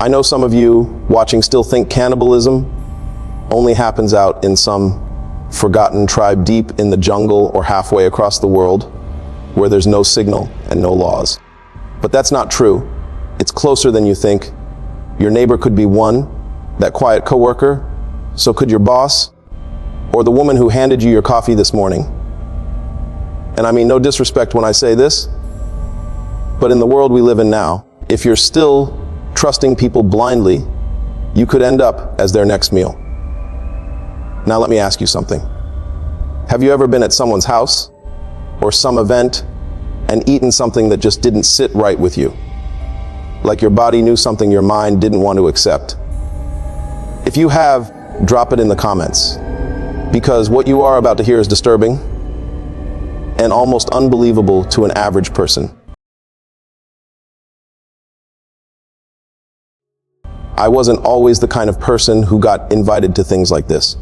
I know some of you watching still think cannibalism only happens out in some forgotten tribe deep in the jungle or halfway across the world where there's no signal and no laws. But that's not true. It's closer than you think. Your neighbor could be one, that quiet coworker, so could your boss, or the woman who handed you your coffee this morning. And I mean no disrespect when I say this, but in the world we live in now, if you're still trusting people blindly, you could end up as their next meal. Now let me ask you something. Have you ever been at someone's house or some event and eaten something that just didn't sit right with you? Like your body knew something your mind didn't want to accept? If you have, drop it in the comments, because what you are about to hear is disturbing and almost unbelievable to an average person. I wasn't always the kind of person who got invited to things like this.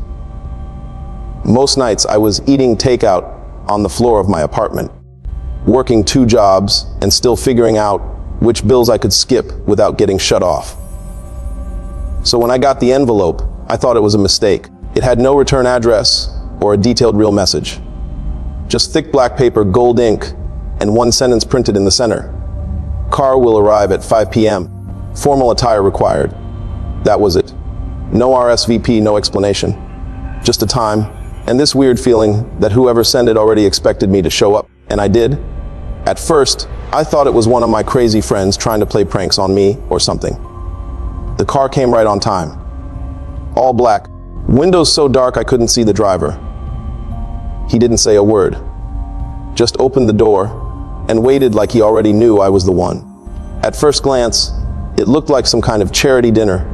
Most nights I was eating takeout on the floor of my apartment, working 2 jobs and still figuring out which bills I could skip without getting shut off. So when I got the envelope, I thought it was a mistake. It had no return address or a detailed real message. Just thick black paper, gold ink, and one sentence printed in the center. Car will arrive at 5 p.m. Formal attire required. That was it. No RSVP, no explanation. Just a time, and this weird feeling that whoever sent it already expected me to show up, and I did. At first, I thought it was one of my crazy friends trying to play pranks on me or something. The car came right on time. All black, windows so dark I couldn't see the driver. He didn't say a word, just opened the door and waited like he already knew I was the one. At first glance, it looked like some kind of charity dinner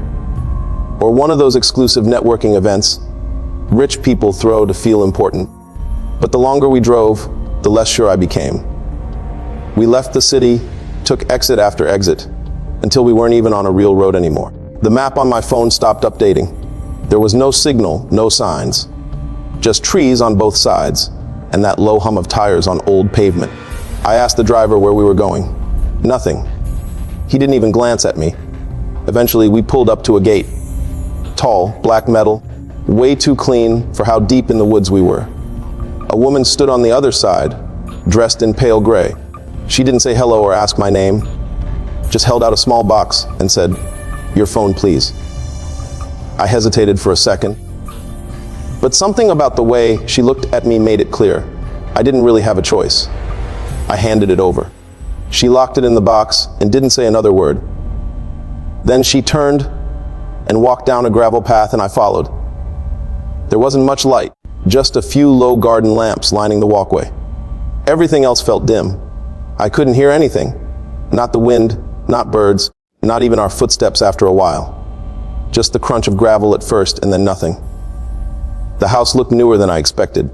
or one of those exclusive networking events rich people throw to feel important. But the longer we drove, the less sure I became. We left the city, took exit after exit, until we weren't even on a real road anymore. The map on my phone stopped updating. There was no signal, no signs. Just trees on both sides, and that low hum of tires on old pavement. I asked the driver where we were going. Nothing. He didn't even glance at me. Eventually, we pulled up to a gate. Tall, black metal, way too clean for how deep in the woods we were. A woman stood on the other side, dressed in pale gray. She didn't say hello or ask my name, just held out a small box and said, "Your phone, please." I hesitated for a second, but something about the way she looked at me made it clear. I didn't really have a choice. I handed it over. She locked it in the box and didn't say another word. Then she turned and walked down a gravel path, and I followed. There wasn't much light, just a few low garden lamps lining the walkway. Everything else felt dim. I couldn't hear anything. Not the wind, not birds, not even our footsteps after a while. Just the crunch of gravel at first and then nothing. The house looked newer than I expected.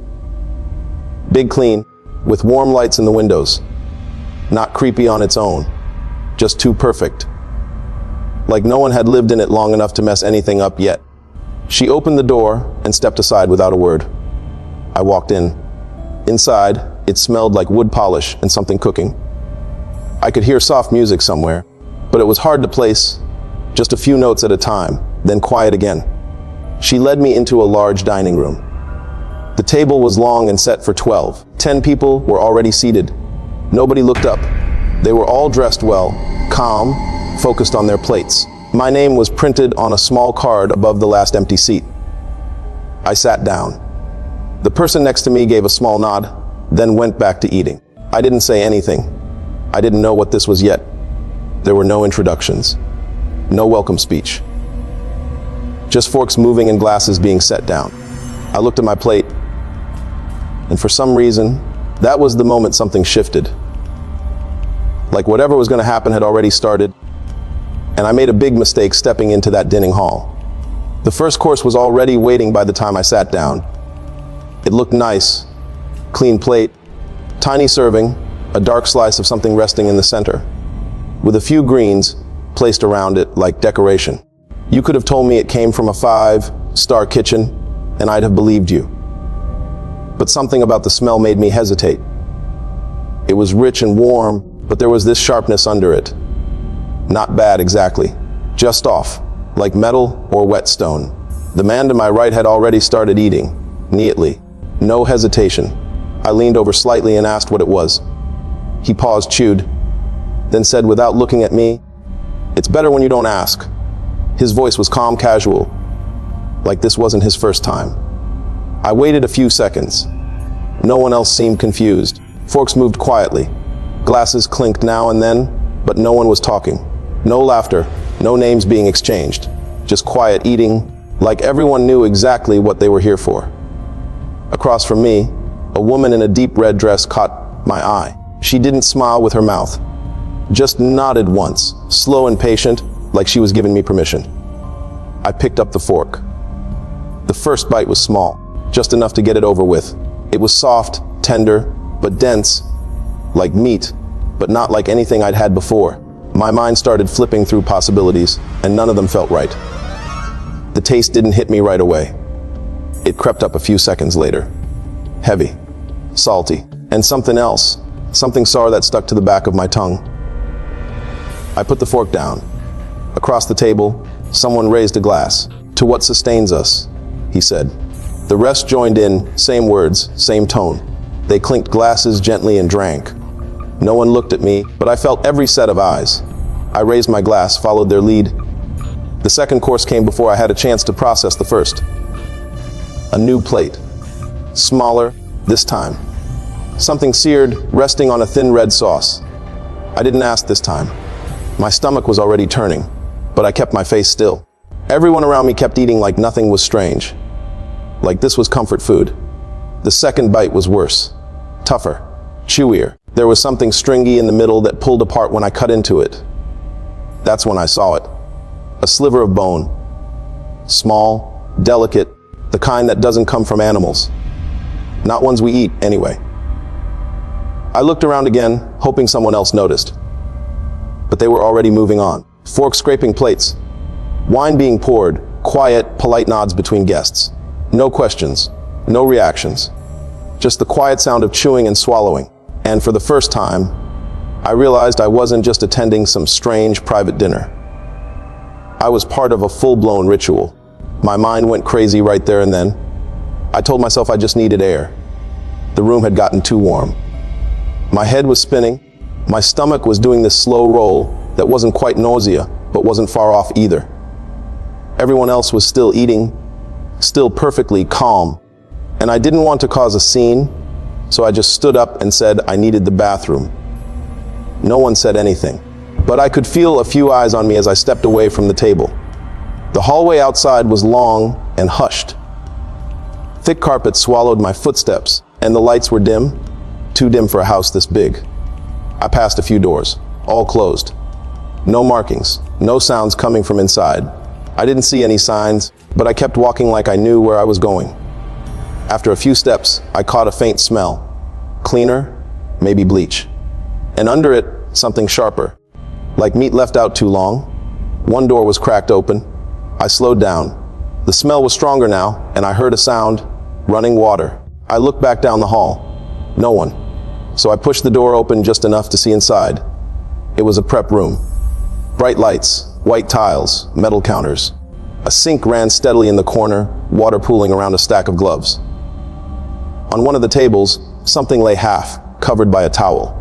Big, clean, with warm lights in the windows. Not creepy on its own, just too perfect. Like no one had lived in it long enough to mess anything up yet. She opened the door and stepped aside without a word. I walked in. Inside, it smelled like wood polish and something cooking. I could hear soft music somewhere, but it was hard to place, just a few notes at a time, then quiet again. She led me into a large dining room. The table was long and set for 12. 10 people were already seated. Nobody looked up. They were all dressed well, calm, focused on their plates. My name was printed on a small card above the last empty seat. I sat down. The person next to me gave a small nod, then went back to eating. I didn't say anything. I didn't know what this was yet. There were no introductions, no welcome speech. Just forks moving and glasses being set down. I looked at my plate, and for some reason, that was the moment something shifted. Like whatever was going to happen had already started, and I made a big mistake stepping into that dining hall. The first course was already waiting by the time I sat down. It looked nice, clean plate, tiny serving, a dark slice of something resting in the center, with a few greens placed around it like decoration. You could have told me it came from a 5-star kitchen, and I'd have believed you. But something about the smell made me hesitate. It was rich and warm, but there was this sharpness under it. Not bad exactly, just off, like metal or whetstone. The man to my right had already started eating, neatly. No hesitation. I leaned over slightly and asked what it was. He paused, chewed, then said without looking at me, "It's better when you don't ask." His voice was calm, casual, like this wasn't his first time. I waited a few seconds. No one else seemed confused. Forks moved quietly. Glasses clinked now and then, but no one was talking. No laughter, no names being exchanged. Just quiet eating, like everyone knew exactly what they were here for. Across from me, a woman in a deep red dress caught my eye. She didn't smile with her mouth, just nodded once, slow and patient, like she was giving me permission. I picked up the fork. The first bite was small, just enough to get it over with. It was soft, tender, but dense, like meat, but not like anything I'd had before. My mind started flipping through possibilities, and none of them felt right. The taste didn't hit me right away. It crept up a few seconds later. Heavy, salty, and something else, something sour that stuck to the back of my tongue. I put the fork down. Across the table, someone raised a glass. "To what sustains us," he said. The rest joined in, same words, same tone. They clinked glasses gently and drank. No one looked at me, but I felt every set of eyes. I raised my glass, followed their lead. The second course came before I had a chance to process the first. A new plate. Smaller, this time. Something seared, resting on a thin red sauce. I didn't ask this time. My stomach was already turning, but I kept my face still. Everyone around me kept eating like nothing was strange. Like this was comfort food. The second bite was worse. Tougher. Chewier. There was something stringy in the middle that pulled apart when I cut into it. That's when I saw it. A sliver of bone. Small, delicate, the kind that doesn't come from animals. Not ones we eat, anyway. I looked around again, hoping someone else noticed. But they were already moving on. Forks scraping plates. Wine being poured, quiet, polite nods between guests. No questions, no reactions. Just the quiet sound of chewing and swallowing. And for the first time, I realized I wasn't just attending some strange private dinner. I was part of a full-blown ritual. My mind went crazy right there and then. I told myself I just needed air. The room had gotten too warm. My head was spinning. My stomach was doing this slow roll that wasn't quite nausea, but wasn't far off either. Everyone else was still eating, still perfectly calm. And I didn't want to cause a scene, so I just stood up and said I needed the bathroom. No one said anything, but I could feel a few eyes on me as I stepped away from the table. The hallway outside was long and hushed. Thick carpet swallowed my footsteps, and the lights were dim, too dim for a house this big. I passed a few doors, all closed. No markings, no sounds coming from inside. I didn't see any signs, but I kept walking like I knew where I was going. After a few steps, I caught a faint smell. Cleaner, maybe bleach. And under it, something sharper, like meat left out too long. One door was cracked open. I slowed down. The smell was stronger now, and I heard a sound, running water. I looked back down the hall. No one. So I pushed the door open just enough to see inside. It was a prep room. Bright lights, white tiles, metal counters. A sink ran steadily in the corner, water pooling around a stack of gloves. On one of the tables, something lay half, covered by a towel.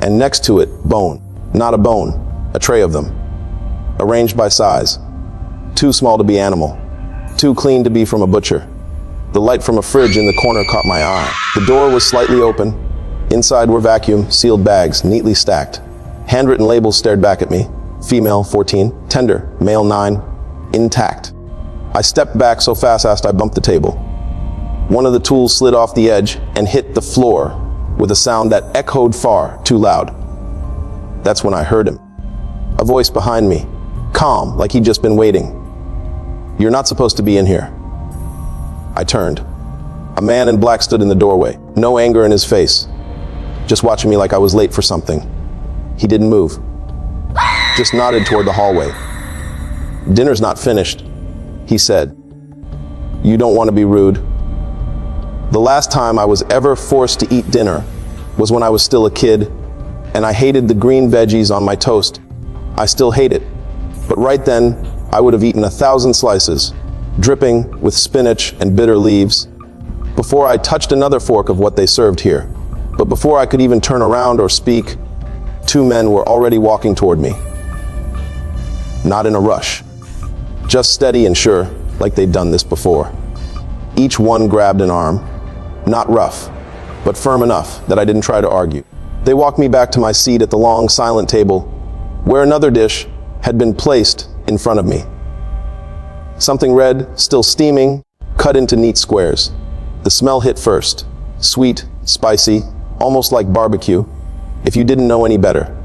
And next to it, bone. Not a bone, a tray of them. Arranged by size. Too small to be animal. Too clean to be from a butcher. The light from a fridge in the corner caught my eye. The door was slightly open. Inside were vacuum, sealed bags, neatly stacked. Handwritten labels stared back at me. Female, 14. Tender, male, 9. Intact. I stepped back so fast I bumped the table. One of the tools slid off the edge and hit the floor with a sound that echoed far, too loud. That's when I heard him. A voice behind me, calm, like he'd just been waiting. "You're not supposed to be in here." I turned. A man in black stood in the doorway, no anger in his face, just watching me like I was late for something. He didn't move, just nodded toward the hallway. "Dinner's not finished," he said. "You don't want to be rude." The last time I was ever forced to eat dinner was when I was still a kid, and I hated the green veggies on my toast. I still hate it. But right then, I would have eaten 1,000 slices, dripping with spinach and bitter leaves, before I touched another fork of what they served here. But before I could even turn around or speak, 2 men were already walking toward me. Not in a rush, just steady and sure, like they'd done this before. Each one grabbed an arm, not rough, but firm enough that I didn't try to argue. They walked me back to my seat at the long, silent table, where another dish had been placed in front of me. Something red, still steaming, cut into neat squares. The smell hit first, sweet, spicy, almost like barbecue, if you didn't know any better.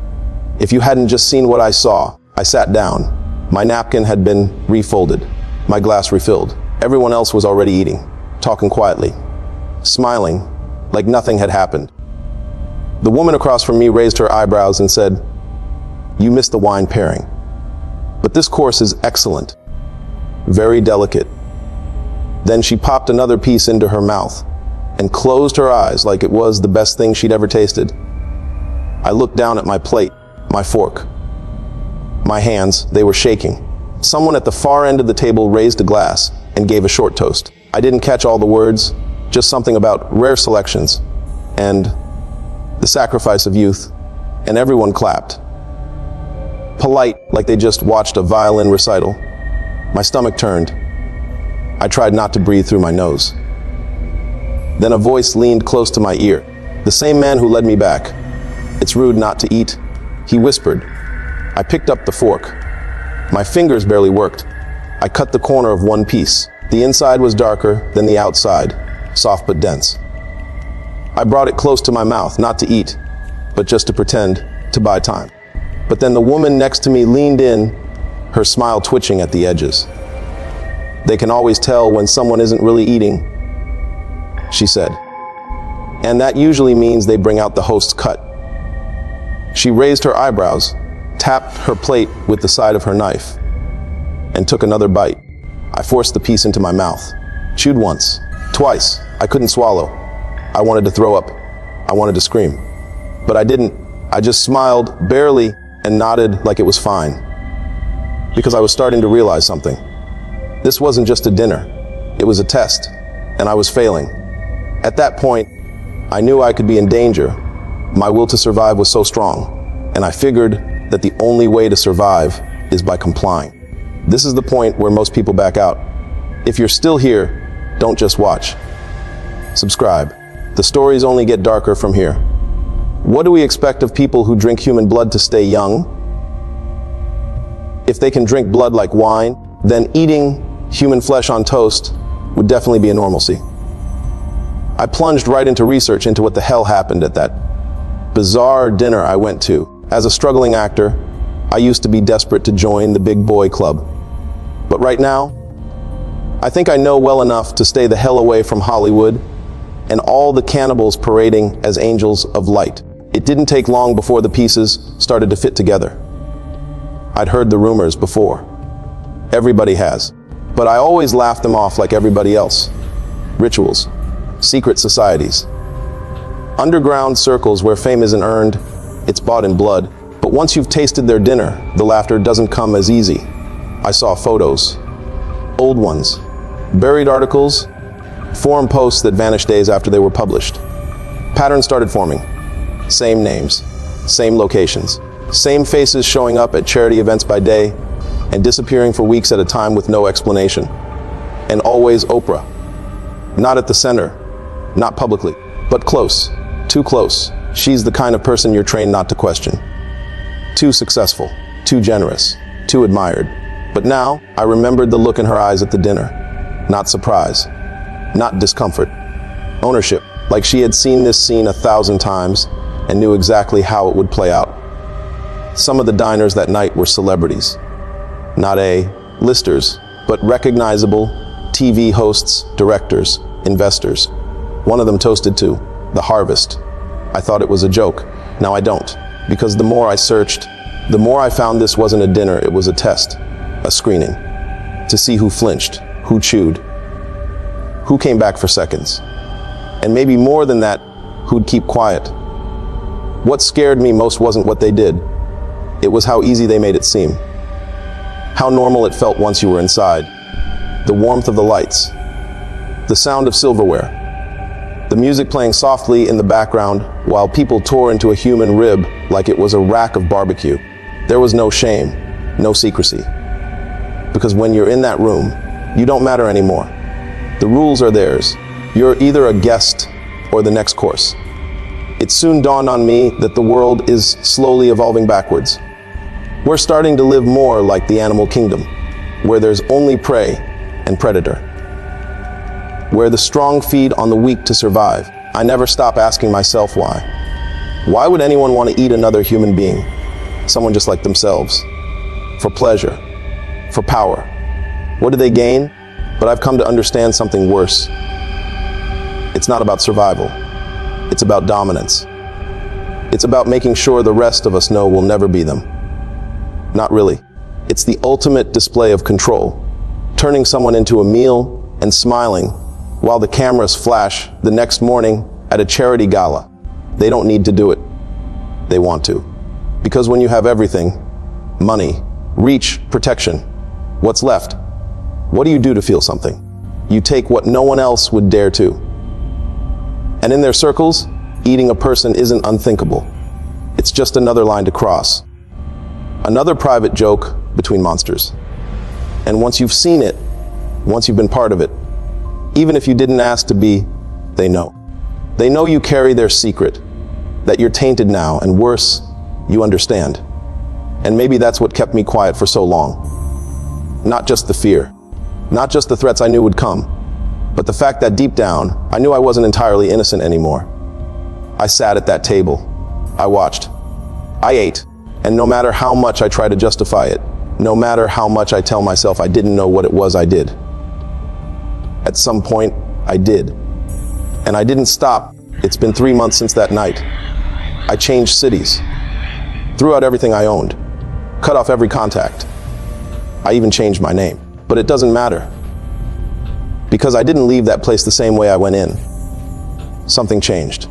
If you hadn't just seen what I saw, I sat down. My napkin had been refolded, my glass refilled. Everyone else was already eating, talking quietly, smiling, like nothing had happened. The woman across from me raised her eyebrows and said, "You missed the wine pairing. But this course is excellent, very delicate." Then she popped another piece into her mouth and closed her eyes like it was the best thing she'd ever tasted. I looked down at my plate, my fork. My hands, they were shaking. Someone at the far end of the table raised a glass and gave a short toast. I didn't catch all the words, just something about rare selections and the sacrifice of youth, and everyone clapped. Polite, like they just watched a violin recital. My stomach turned. I tried not to breathe through my nose. Then a voice leaned close to my ear. The same man who led me back. "It's rude not to eat," he whispered. I picked up the fork. My fingers barely worked. I cut the corner of one piece. The inside was darker than the outside, soft but dense. I brought it close to my mouth, not to eat, but just to pretend, to buy time. But then the woman next to me leaned in, her smile twitching at the edges. "They can always tell when someone isn't really eating," she said. "And that usually means they bring out the host's cut." She raised her eyebrows, tapped her plate with the side of her knife, and took another bite. I forced the piece into my mouth, chewed once, twice. I couldn't swallow. I wanted to throw up. I wanted to scream. But I didn't. I just smiled, barely, and nodded like it was fine. Because I was starting to realize something. This wasn't just a dinner. It was a test, and I was failing. At that point, I knew I could be in danger. My will to survive was so strong, and I figured that the only way to survive is by complying. This is the point where most people back out. If you're still here, don't just watch. Subscribe. The stories only get darker from here. What do we expect of people who drink human blood to stay young? If they can drink blood like wine, then eating human flesh on toast would definitely be a normalcy. I plunged right into research into what the hell happened at that bizarre dinner I went to. As a struggling actor, I used to be desperate to join the big boy club. But right now, I think I know well enough to stay the hell away from Hollywood and all the cannibals parading as angels of light. It didn't take long before the pieces started to fit together. I'd heard the rumors before. Everybody has. But I always laughed them off like everybody else. Rituals, secret societies, underground circles where fame isn't earned, it's bought in blood. But once you've tasted their dinner, the laughter doesn't come as easy. I saw photos, old ones, buried articles, forum posts that vanished days after they were published. Patterns started forming. Same names, same locations, same faces showing up at charity events by day and disappearing for weeks at a time with no explanation. And always Oprah. Not at the center, not publicly, but close, too close. She's the kind of person you're trained not to question. Too successful, too generous, too admired. But now, I remembered the look in her eyes at the dinner. Not surprise, not discomfort. Ownership, like she had seen this scene 1,000 times and knew exactly how it would play out. Some of the diners that night were celebrities. Not A-listers, but recognizable TV hosts, directors, investors. One of them toasted to the harvest. I thought it was a joke. Now I don't, because the more I searched, the more I found this wasn't a dinner, it was a test, a screening, to see who flinched, who chewed, who came back for seconds, and maybe more than that, who'd keep quiet. What scared me most wasn't what they did, it was how easy they made it seem. how normal it felt once you were inside. The warmth of the lights, the sound of silverware, the music playing softly in the background while people tore into a human rib like it was a rack of barbecue. There was no shame, no secrecy. Because when you're in that room, you don't matter anymore. The rules are theirs. You're either a guest or the next course. It soon dawned on me that the world is slowly evolving backwards. We're starting to live more like the animal kingdom, where there's only prey and predator, where the strong feed on the weak to survive. I never stop asking myself why. Why would anyone want to eat another human being, someone just like themselves? For pleasure, for power. What do they gain? But I've come to understand something worse. It's not about survival. It's about dominance. It's about making sure the rest of us know we'll never be them. Not really. It's the ultimate display of control, turning someone into a meal and smiling while the cameras flash the next morning at a charity gala. They don't need to do it. They want to. Because when you have everything, money, reach, protection, what's left? What do you do to feel something? You take what no one else would dare to. And in their circles, eating a person isn't unthinkable. It's just another line to cross. Another private joke between monsters. And once you've seen it, once you've been part of it, even if you didn't ask to be, they know. They know you carry their secret, that you're tainted now, and worse, you understand. And maybe that's what kept me quiet for so long. Not just the fear, not just the threats I knew would come, but the fact that deep down, I knew I wasn't entirely innocent anymore. I sat at that table. I watched. I ate. And no matter how much I try to justify it, no matter how much I tell myself I didn't know what it was I did, at some point, I did. And I didn't stop. It's been 3 months since that night. I changed cities, threw out everything I owned, cut off every contact. I even changed my name. But it doesn't matter. Because I didn't leave that place the same way I went in. Something changed.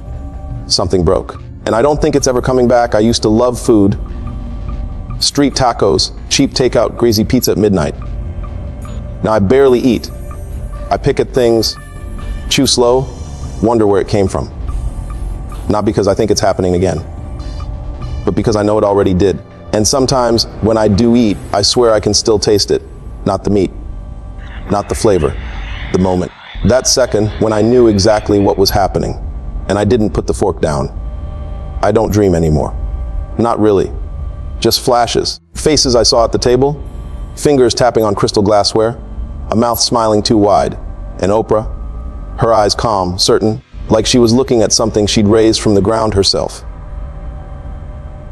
Something broke. And I don't think it's ever coming back. I used to love food. Street tacos, cheap takeout, greasy pizza at midnight. Now I barely eat. I pick at things, chew slow, wonder where it came from. Not because I think it's happening again, but because I know it already did. And sometimes when I do eat, I swear I can still taste it. Not the meat, not the flavor, the moment. That second when I knew exactly what was happening, and I didn't put the fork down. I don't dream anymore. Not really. Just flashes. Faces I saw at the table, fingers tapping on crystal glassware, a mouth smiling too wide, and Oprah, her eyes calm, certain, like she was looking at something she'd raised from the ground herself.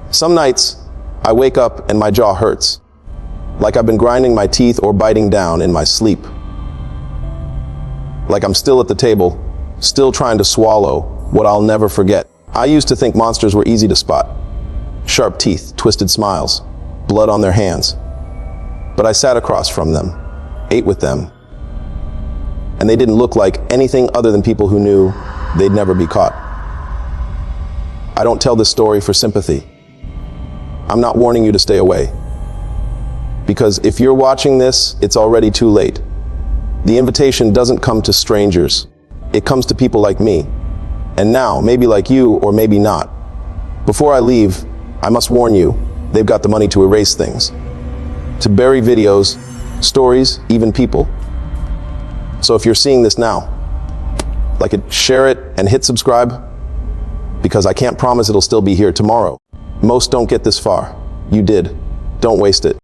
Some nights, I wake up and my jaw hurts, like I've been grinding my teeth or biting down in my sleep. Like I'm still at the table, still trying to swallow what I'll never forget. I used to think monsters were easy to spot. Sharp teeth, twisted smiles, blood on their hands. But I sat across from them, ate with them, and they didn't look like anything other than people who knew they'd never be caught. I don't tell this story for sympathy. I'm not warning you to stay away. Because if you're watching this, it's already too late. The invitation doesn't come to strangers. It comes to people like me. And now, maybe like you, or maybe not. Before I leave, I must warn you, they've got the money to erase things. To bury videos, stories, even people. So if you're seeing this now, like it, share it, and hit subscribe, because I can't promise it'll still be here tomorrow. Most don't get this far. You did. Don't waste it.